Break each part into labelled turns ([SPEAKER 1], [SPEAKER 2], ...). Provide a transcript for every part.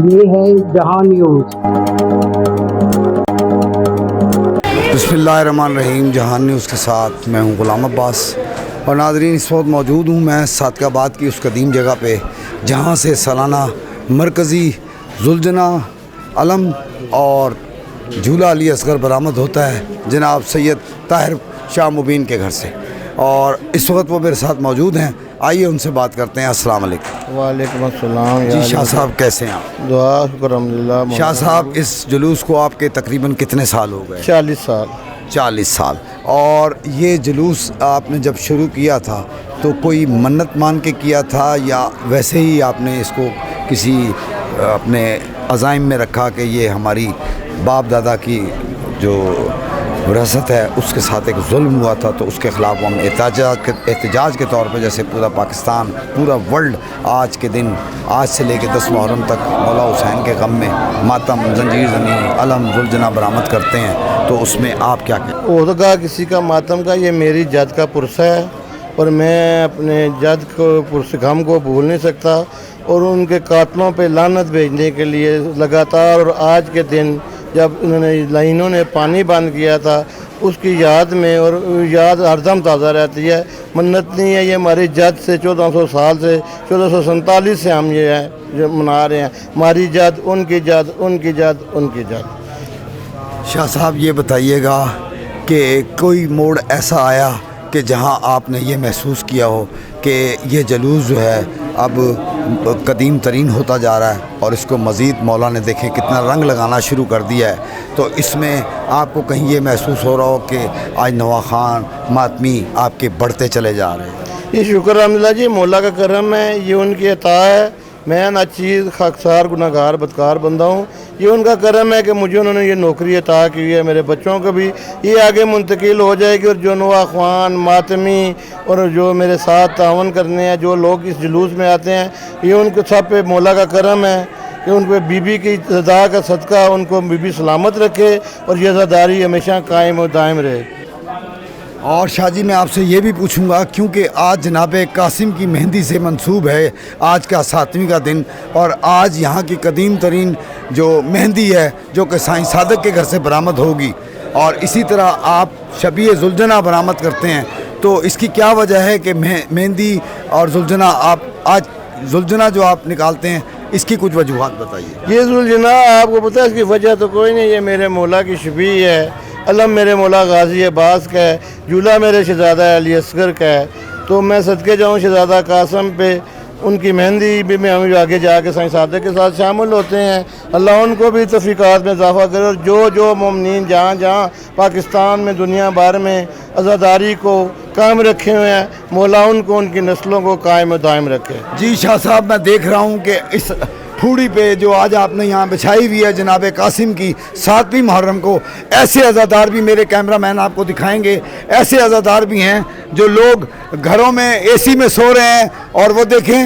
[SPEAKER 1] یہ ہے جہاں نیوز۔
[SPEAKER 2] بسم اللہ الرحمن الرحیم۔ جہان نیوز کے ساتھ میں ہوں غلام عباس، اور ناظرین اس وقت موجود ہوں میں صادق آباد کی اس قدیم جگہ پہ جہاں سے سالانہ مرکزی ذوالجناح علم اور جھولا علی اصغر برآمد ہوتا ہے جناب سید طاہر شاہ مبین کے گھر سے، اور اس وقت وہ میرے ساتھ موجود ہیں۔ آئیے ان سے بات کرتے ہیں۔ السلام علیکم۔
[SPEAKER 3] وعلیکم السلام۔
[SPEAKER 2] جی شاہ صاحب کیسے ہیں آپ؟
[SPEAKER 3] دعا شکر الحمدللہ۔
[SPEAKER 2] شاہ صاحب اس جلوس کو آپ کے تقریباً کتنے سال ہو گئے؟
[SPEAKER 3] 40 سال۔
[SPEAKER 2] 40 سال۔ اور یہ جلوس آپ نے جب شروع کیا تھا تو کوئی منت مان کے کیا تھا یا ویسے ہی آپ نے اس کو کسی اپنے عزائم میں رکھا کہ یہ ہماری باپ دادا کی جو وراثت ہے اس کے ساتھ ایک ظلم ہوا تھا تو اس کے خلاف ہم احتجاج کے طور پہ، جیسے پورا پاکستان، پورا ورلڈ آج کے دن، آج سے لے کے 10 محرم تک مولا حسین کے غم میں ماتم، زنجیر زنی، علم، ذوالجناح برآمد کرتے ہیں، تو اس میں آپ کیا کہتے ہیں؟
[SPEAKER 3] عہدہ کسی کا ماتم کا، یہ میری جد کا پرسہ ہے اور میں اپنے جد کو پرس غم کو بھول نہیں سکتا، اور ان کے قاتلوں پہ لعنت بھیجنے کے لیے لگاتار، اور آج کے دن جب انہوں نے پانی بند کیا تھا اس کی یاد میں، اور یاد ہر دم تازہ رہتی ہے۔ منت نہیں ہے، یہ ہماری جد سے 1400 سال سے 1447 سے ہم یہ ہے جو منا رہے ہیں، ہماری جد، ان کی جد، ان کی جد، ان کی جد۔
[SPEAKER 2] شاہ صاحب یہ بتائیے گا کہ کوئی موڑ ایسا آیا کہ جہاں آپ نے یہ محسوس کیا ہو کہ یہ جلوس جو ہے اب قدیم ترین ہوتا جا رہا ہے اور اس کو مزید مولا نے دیکھیں کتنا رنگ لگانا شروع کر دیا ہے، تو اس میں آپ کو کہیں یہ محسوس ہو رہا ہو کہ آج نواخان ماتمی آپ کے بڑھتے چلے جا رہے ہیں؟
[SPEAKER 3] یہ شکر الحمدللہ جی، مولا کا کرم ہے، یہ ان کی عطا ہے۔ میں ناچیز، خاکسار، گناہگار، بدکار بندہ ہوں، یہ ان کا کرم ہے کہ مجھے انہوں نے یہ نوکری عطا کی ہے، میرے بچوں کو بھی یہ آگے منتقل ہو جائے گی، اور جو نواخوان، ماتمی اور جو میرے ساتھ تعاون کرنے ہیں، جو لوگ اس جلوس میں آتے ہیں، یہ ان کو سب پہ مولا کا کرم ہے کہ ان پہ بی بی کی رضا کا صدقہ ان کو بی بی سلامت رکھے اور یہ عزاداری ہمیشہ قائم و دائم رہے۔
[SPEAKER 2] اور شاہ جی میں آپ سے یہ بھی پوچھوں گا، کیونکہ آج جناب قاسم کی مہندی سے منسوب ہے آج کا 7ویں کا دن، اور آج یہاں کی قدیم ترین جو مہندی ہے جو کہ سائیں صادق کے گھر سے برآمد ہوگی، اور اسی طرح آپ شبیہ ذوالجناح برآمد کرتے ہیں، تو اس کی کیا وجہ ہے کہ مہندی اور ذوالجناح آپ آج ذوالجناح جو آپ نکالتے ہیں، اس کی کچھ وجوہات بتائیے۔
[SPEAKER 3] یہ ذوالجناح آپ کو پتہ ہے اس کی وجہ تو کوئی نہیں، یہ میرے مولا کی شبیہ ہے، علم میرے مولا غازی عباس کا ہے، جھولا میرے شہزادہ علی اصغر کا ہے، تو میں صدقے جاؤں شہزادہ قاسم پہ، ان کی مہندی بھی میں ہم آگے جا کے سائیں صادق کے ساتھ شامل ہوتے ہیں۔ اللہ ان کو بھی توفیقات میں اضافہ کرے، اور جو مومنین جہاں جہاں پاکستان میں، دنیا بھر میں عزاداری کو قائم رکھے ہوئے ہیں، مولا ان کو، ان کی نسلوں کو قائم و دائم رکھے۔
[SPEAKER 2] جی شاہ صاحب میں دیکھ رہا ہوں کہ اس پھوڑی پہ جو آج آپ نے یہاں بچھائی ہوئی ہے جناب قاسم کی 7ویں محرم کو، ایسے عزادار بھی میرے کیمرہ مین آپ کو دکھائیں گے، ایسے عزادار بھی ہیں جو لوگ گھروں میں اے سی میں سو رہے ہیں، اور وہ دیکھیں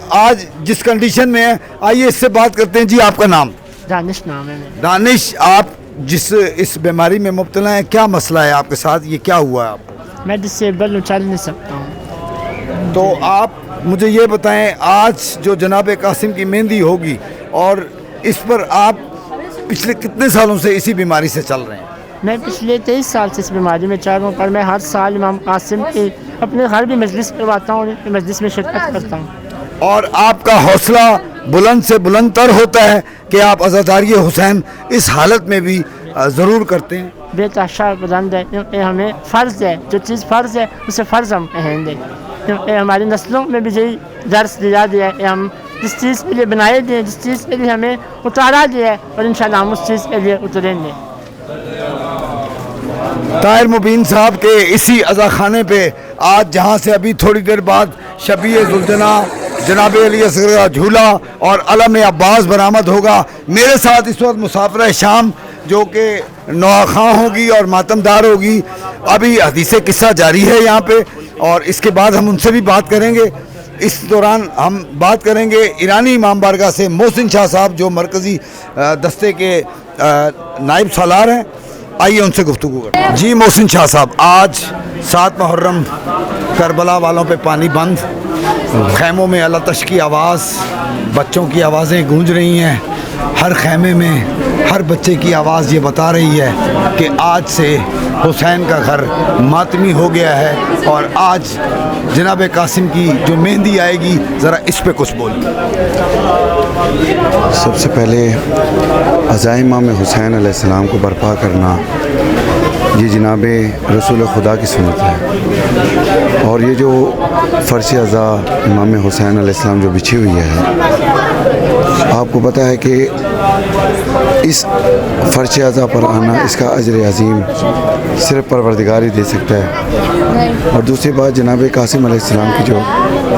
[SPEAKER 2] آج جس کنڈیشن میں ہیں۔ آئیے اس سے بات کرتے ہیں۔ جی آپ کا نام؟
[SPEAKER 4] دانش نام ہے میرا۔
[SPEAKER 2] دانش، آپ جس اس بیماری میں مبتلا ہیں، کیا مسئلہ ہے آپ کے ساتھ؟ یہ کیا ہوا ہے آپ کو؟
[SPEAKER 4] میں ڈسیبل ہوں، چل نہیں سکتا ہوں۔
[SPEAKER 2] تو آپ مجھے یہ بتائیں، آج جو جناب قاسم کی مہندی ہوگی، اور اس پر آپ پچھلے کتنے سالوں سے اسی بیماری سے چل رہے ہیں؟
[SPEAKER 4] میں پچھلے 23 سال سے اس بیماری میں چل رہا ہوں، پر میں ہر سال امام قاسم کی اپنے گھر بھی مجلس کرواتا ہوں، مجلس میں شرکت کرتا ہوں۔
[SPEAKER 2] اور آپ کا حوصلہ بلند سے بلند تر ہوتا ہے کہ آپ عزاداری حسین اس حالت میں بھی ضرور کرتے ہیں۔
[SPEAKER 4] بے تحاشا بلند ہے، کیونکہ ہمیں فرض ہے، جو چیز فرض ہے اسے فرض ہم کہیں گے، کیونکہ ہماری نسلوں میں بھی یہی درس دیا گیا ہے کہ ہم جس چیز کے لیے بنائے گئے، جس چیز کے لیے ہمیں اتارا گیا ہے، اور انشاءاللہ ہم اس چیز کے لیے اتریں گے۔
[SPEAKER 2] طاہر مبین صاحب کے اسی عزاخانے پہ آج جہاں سے ابھی تھوڑی دیر بعد شبیہ ذوالجناح جناب علی اصغر کا جھولا اور علم عباس برآمد ہوگا، میرے ساتھ اس وقت مسافرہ شام جو کہ نواخواں ہوگی اور ماتم دار ہوگی، ابھی حدیث قصہ جاری ہے یہاں پہ، اور اس کے بعد ہم ان سے بھی بات کریں گے۔ اس دوران ہم بات کریں گے ایرانی امام بارگاہ سے محسن شاہ صاحب جو مرکزی دستے کے نائب سالار ہیں، آئیے ان سے گفتگو کریں۔ جی محسن شاہ صاحب، آج 7 محرم کربلا والوں پہ پانی بند، خیموں میں اللہ تش کی آواز، بچوں کی آوازیں گونج رہی ہیں، हर खैमे में हर बच्चे की आवाज़ ये बता रही है कि आज से हुसैन का घर मातमी हो गया है और आज जनाब कासिम की जो मेहंदी आएगी, ज़रा इस पे कुछ बोल।
[SPEAKER 5] सबसे पहले अज़ाए इमाम हुसैन अलैहिस्सलाम को बर्पा करना ये जनाब रसूल खुदा की सुन्नत है। और ये जो फ़र्श अज़ा इमाम हुसैन अलैहिस्सलाम जो बिछी हुई है, आपको पता है कि इस फ़र्श अज़ा पर आना, इसका अजर अज़ीम सिर्फ़ परवरदिगार ही दे सकता है। और दूसरी बात, जनाब कासिम अलैहिस्सलाम की जो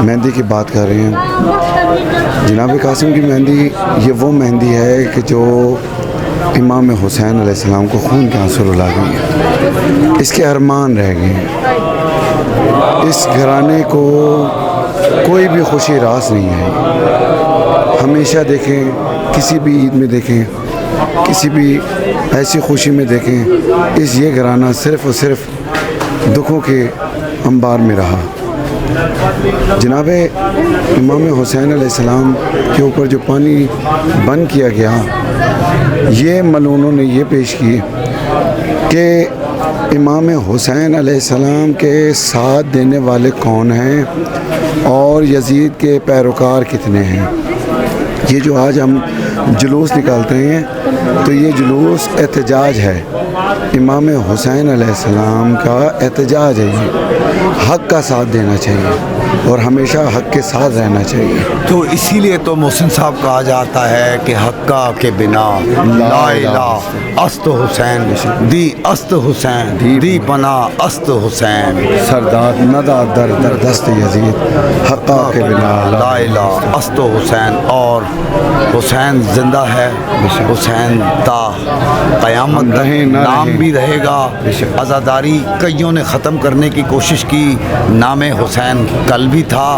[SPEAKER 5] मेहंदी की बात कर रहे हैं, जनाब कासिम की मेहंदी ये वो मेहंदी है कि जो इमाम हुसैन अलैहिस्सलाम को खून के आंसू रुला गई है, इसके अरमान रह गए हैं। इस घराने को कोई भी खुशी रास नहीं है। हमेशा देखें, किसी भी ईद में देखें, किसी भी ऐसी खुशी में देखें, ये घराना सिर्फ़ और सिर्फ दुखों के अंबार में रहा। जनाब इमाम हुसैन अलैहिस्सलाम के ऊपर जो पानी बंद किया गया, ये मलूनों ने ये पेश की कि इमाम हुसैन अलैहिस्सलाम के साथ देने वाले कौन हैं और यजीद के पैरोकार कितने हैं। ये जो आज हम जुलूस निकालते हैं, तो ये जुलूस एहतजाज है, इमाम हुसैन अलैहिस्सलाम का एहतजाज है। ये हक़ का साथ देना चाहिए और हमेशा हक़ के साथ रहना चाहिए।
[SPEAKER 2] तो इसीलिए तो मोहसिन साहब कहा जाता है कि हक्का के बिना ला इलाहा अस्त हुसैन, दी अस्त हुसैन, दी पना अस्त हुसैन,
[SPEAKER 5] सरदार नदा दर दर दस्त यजीद, हक्का के बिना
[SPEAKER 2] ला इलाहा अस्त हुसैन। और हुसैन जिंदा है, हुसैन ता क़यामत
[SPEAKER 5] रहे ना
[SPEAKER 2] नाम
[SPEAKER 5] रहे।
[SPEAKER 2] भी रहेगा। आज़ादारी कईयों ने ख़त्म करने की कोशिश की, नाम हुसैन कल भी था,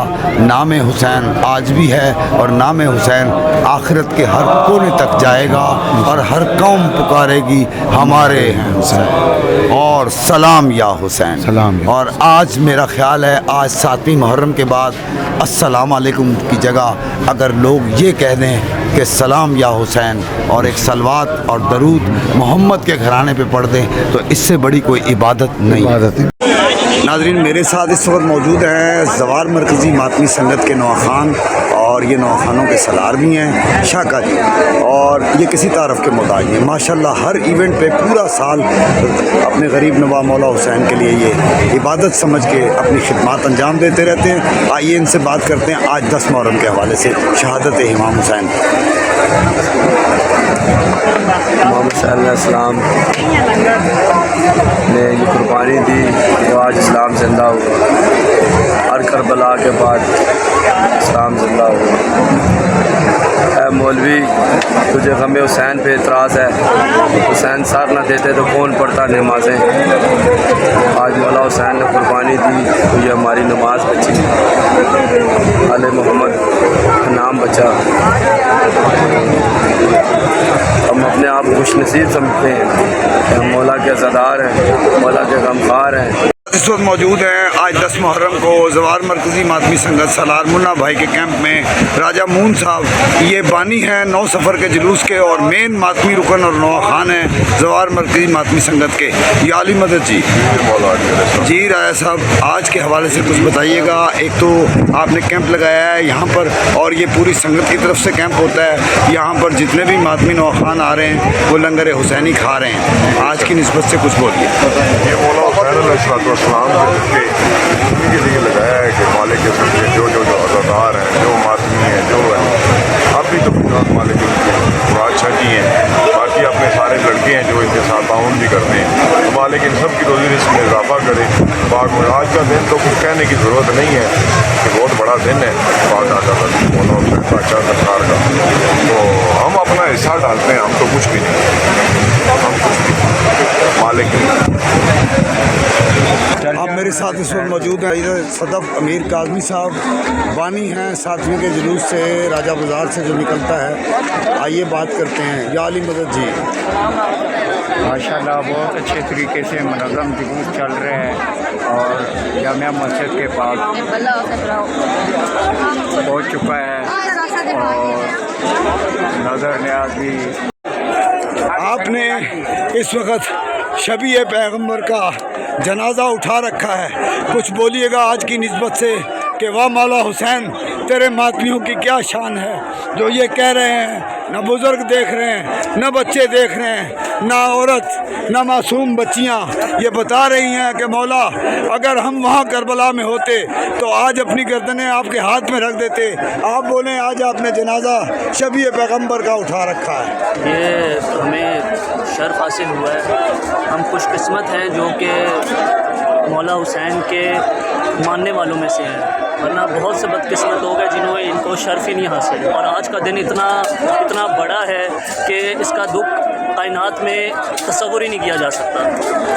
[SPEAKER 2] नाम हुसैन आज भी है और नाम हुसैन आखिरत के हर कोने तक जाएगा और हर कौम पुकारेगी हमारे हैं हुसैन और सलाम या हुसैन।
[SPEAKER 5] सलाम या
[SPEAKER 2] और आज मेरा ख्याल है, आज 7वीं मुहर्रम के बाद अस्सलाम वालेकुम की जगह अगर लोग ये कह दें कि सलाम या हुसैन और एक सलवात और दरूद मोहम्मद के घराने पे पढ़ दें, तो इससे बड़ी कोई इबादत नहीं।
[SPEAKER 5] इबादत है।
[SPEAKER 2] नाज़रीन, मेरे साथ इस वक्त मौजूद हैं ज़वार मरकज़ी मातमी संगत के नवाखान, और ये नवाखानों के सलार भी हैं शाका जी, और ये किसी तारफ़ के मोहताज हैं माशाल्लाह। हर इवेंट पे पूरा साल अपने गरीब नवाब मौला हुसैन के लिए ये इबादत समझ के अपनी खिदमत अंजाम देते रहते हैं। आइए इनसे बात करते हैं आज 10 मुहर्रम के हवाले से शहादत इमाम हुसैन।
[SPEAKER 6] इमाम हुसैन अलैहिस्सलाम ने ये कुर्बानी दी तो आज इस्लाम जिंदा हुआ। हर करबला के बाद इस्लाम जिंदा हुआ। ऐ मौलवी, तुझे गम हुसैन पे एतराज़ है, हुसैन सर न देते तो कौन पढ़ता नमाज़ें। आज मौला हुसैन ने कुर्बानी दी तो ये हमारी नमाज बची, आले मोहम्मद का नाम बचा। हम अपने आप को खुश नसीब समझते हैं कि हम मौला के अज़ादार हैं, मौला के गमखार हैं।
[SPEAKER 2] इस वक्त मौजूद हैं आज 10 मुहर्रम को ज़वार मरकज़ी मातमी संगत सलार मुन्ना भाई के कैंप में राजा मून साहब, ये बानी हैं 9 सफ़र के जुलूस के और मेन मातमी रुकन और नवाखान हैं ज़वार मरकज़ी मातमी संगत के। ये आली मदद जी राजा साहब, आज के हवाले से कुछ बताइएगा। एक तो आपने कैंप लगाया है यहाँ पर और ये पूरी संगत की तरफ से कैंप होता है, यहाँ पर जितने भी मातमी नवाखान आ रहे हैं वो लंगर हुसैनी खा रहे हैं। आज की निस्बत से कुछ बोलिए।
[SPEAKER 7] ये मौला हुसैन के लिए लगाया है कि मालिक के सबके जो अज़ादार हैं, जो मातमी हैं, जो हैं, आप भी तो मालिक मुराद शाह जी हैं, बाकी अपने सारे लड़के हैं जो इनके साथ ताउन भी करते हैं। तो मालिक इन सब की रोज़ी रिज़्क़ में इजाफा करे। पाक में आज का दिन तो कुछ कहने की ज़रूरत नहीं है कि बहुत बड़ा दिन है पाक आका मौला हुसैन बादशाह सरकार का। तो हम अपना हिस्सा डालते हैं, हम तो कुछ भी नहीं, हम कुछ भी मालिक।
[SPEAKER 2] आप मेरे साथ इस वक्त मौजूद हैं इधर सदफ अमीर काज़मी साहब, बानी हैं 7वीं के जुलूस से राजा बाज़ार से जो निकलता है। आइए बात करते हैं। या अली मदद जी,
[SPEAKER 8] माशाल्लाह बहुत अच्छे तरीके से मनज़्ज़म जुलूस चल रहे हैं और जामिया मस्जिद के पास पहुंच चुका है और अज़हर नियाज़ भी।
[SPEAKER 2] आपने इस वक्त शबी पैगम्बर का जनाजा उठा रखा है, कुछ बोलिएगा आज की निस्बत से कि वाह मौला हुसैन तेरे मातमियों की क्या शान है, जो ये कह रहे हैं न बुज़ुर्ग देख रहे हैं, न बच्चे देख रहे हैं, न औरत, न मासूम बच्चियाँ ये बता रही हैं कि मौला अगर हम वहाँ करबला में होते तो आज अपनी गर्दनें आपके हाथ में रख देते। आप बोलें आज आपने जनाजा शबी पैगम्बर का उठा रखा है।
[SPEAKER 9] ये हमें शर्फ हासिल हुआ है, हम खुशकिस्मत हैं जो कि मौला हुसैन के मानने वालों में से हैं, वरना बहुत से बदकिस्मत लोग हैं जिन्होंने इनको शर्फ ही नहीं हासिल। और आज का दिन इतना बड़ा है कि इसका दुख कायनात में तस्वुर ही नहीं किया जा सकता।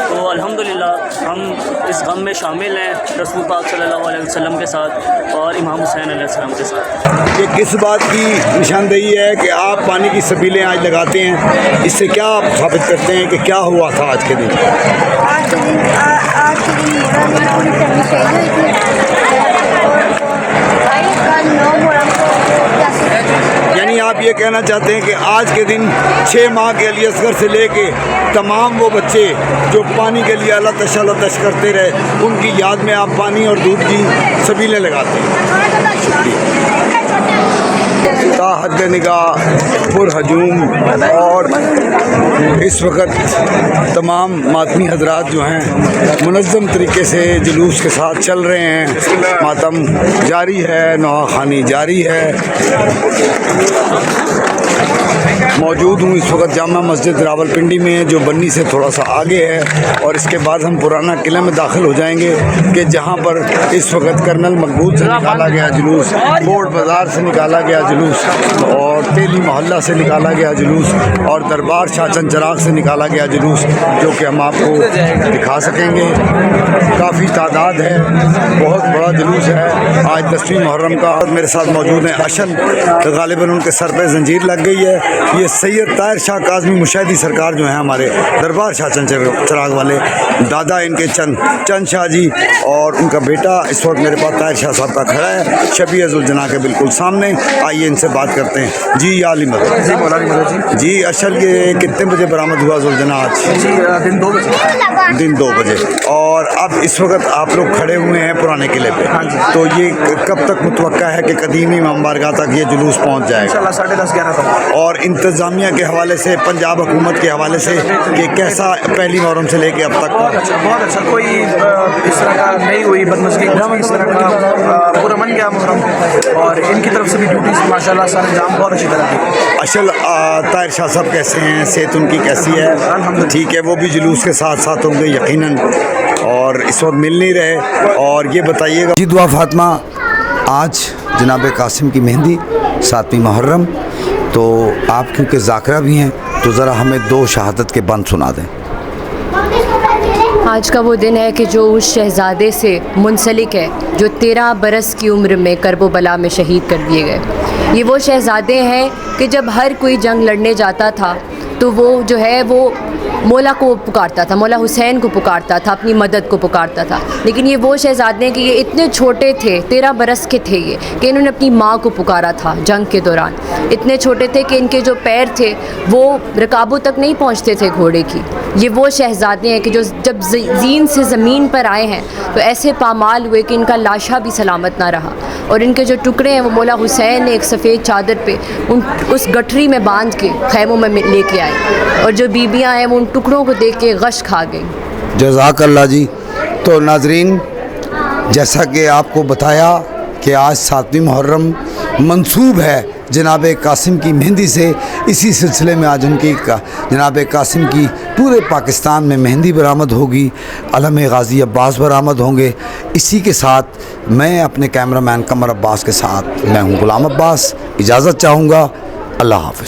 [SPEAKER 9] तो अल्हम्दुलिल्लाह हम इस गम में शामिल हैं रसूल पाक सल्लल्लाहु अलैहि वसल्लम के साथ और इमाम हुसैन अलैहिस्सलाम के साथ।
[SPEAKER 2] ये किस बात की निशानदेही है कि आप पानी की सबीलें आज लगाते हैं, इससे क्या आप साबित करते हैं कि क्या हुआ था आज के दिन?
[SPEAKER 10] आज के दिन पूरी फैमिली शहीद हुई थी और कल 9 मुहर्रम को।
[SPEAKER 2] यानी आप ये कहना चाहते हैं कि आज के दिन 6 माह के अली असगर से लेके तमाम वो बच्चे जो पानी के लिए अल्लाह तश करते रहे, उनकी याद में आप पानी और दूध की सबीलें लगाते हैं। हद निगाह पुरहजूम और इस वक्त तमाम मातमी हजरात जो हैं मुनज़्ज़म तरीके से जुलूस के साथ चल रहे हैं, मातम जारी है, नवाखानी जारी है। मौजूद हूँ इस वक्त जामा मस्जिद रावलपिंडी में, जो बन्नी से थोड़ा सा आगे है, और इसके बाद हम पुराना किला में दाखिल हो जाएंगे कि जहाँ पर इस वक्त कर्नल मकबूल से निकाला गया जुलूस, बोर्ड बाज़ार से निकाला गया जुलूस, और तेली मोहल्ला से निकाला गया जुलूस, और दरबार शाहचंद चराग से निकाला गया जुलूस, जो कि हम आपको दिखा सकेंगे। काफ़ी तादाद है, बहुत बड़ा जुलूस है आज 10वीं मुहर्रम का। और मेरे साथ मौजूद हैं अशल, गालिबन उनके सर पे जंजीर लग गई है। ये सैयद ताहिर शाह काज़मी मुशाहिदी सरकार जो हैं हमारे दरबार शाहचंद चराग वाले, दादा इनके चंद शाह जी, और उनका बेटा इस वक्त मेरे पास ताहिर शाह साहब का खड़ा है शबी ज़ुलजना के बिल्कुल सामने। आइए इनसे बात करते हैं। जी आली मदद
[SPEAKER 11] जी, मौलाना
[SPEAKER 2] जी। अशल ये कितने बजे बरामद हुआ ज़ुलजना आज?
[SPEAKER 11] जी दिन 2 बजे।
[SPEAKER 2] दिन 2 बजे। और अब इस वक्त आप लोग खड़े हुए हैं पुराने किले पे।
[SPEAKER 11] हाँ जी।
[SPEAKER 2] तो ये कब तक मुतवक्का है कि कदीमी इमाम बारगाह तक ये जुलूस पहुँच जाएगा?
[SPEAKER 11] इंशाल्लाह 10:30-11 तक।
[SPEAKER 2] और इंतज़ामिया के हवाले से, पंजाब हुकूमत के हवाले से कि कैसा पहली मुहर्रम से लेके अब तक?
[SPEAKER 11] बहुत अच्छा, कोई इस तरह का नहीं हुई बदमज़गी, इस तरह का पूरा मन गया मुहर्रम, और इनकी तरफ से भी ड्यूटीज़ माशाल्लाह सारे जाम बहुत अच्छी तरह की।
[SPEAKER 2] अशल ताहिर शाह साहब कैसे हैं, सेहत उनकी कैसी है? ठीक है, वो भी जुलूस के साथ साथ होंगे यकीनन, और इस वक्त मिल नहीं रहे। और ये बताइएगा जी दुआ फातिमा, आज जनाब कासिम की मेहंदी 7वीं मुहर्रम, तो आप क्योंकि ज़ाकरा भी हैं तो ज़रा हमें 2 शहादत के बंद सुना दें।
[SPEAKER 12] आज का वो दिन है कि जो उस शहज़ादे से मुंसलिक है जो 13 बरस की उम्र में करबो बला में शहीद कर दिए गए। ये वो शहज़ादे हैं कि जब हर कोई जंग लड़ने जाता था तो वो जो है वो मौला को पुकारता था, मौला हुसैन को पुकारता था, अपनी मदद को पुकारता था। लेकिन ये वो शहज़ादे हैं कि ये इतने छोटे थे, 13 बरस के थे ये, कि इन्होंने अपनी माँ को पुकारा था जंग के दौरान। इतने छोटे थे कि इनके जो पैर थे वो रकाबों तक नहीं पहुँचते थे घोड़े की। ये वो शहज़ादे हैं कि जो जब ज़ीन से ज़मीन पर आए हैं तो ऐसे पामाल हुए कि इनका लाशा भी सलामत ना रहा, और इनके जो टुकड़े हैं वो मौला हुसैन ने एक सफ़ेद चादर पे उस गठरी में बांध के खैमों में लेके आए, और जो बीबियाँ हैं वो उन टुकड़ों को देख के गश खा गई।
[SPEAKER 2] जज़ाकल्लाह जी। तो नाज़रीन, जैसा कि आपको बताया कि आज 7वीं मुहर्रम मंसूब है जनाब कासिम की मेहंदी से, इसी सिलसिले में आज उनकी जनाब कासिम की पूरे पाकिस्तान में मेहंदी बरामद होगी, अलम गाज़ी अब्बास बरामद होंगे। इसी के साथ मैं अपने कैमरामैन कमर अब्बास के साथ मैं हूँ गुलाम अब्बास, इजाज़त चाहूँगा। अल्लाह हाफ़िज़।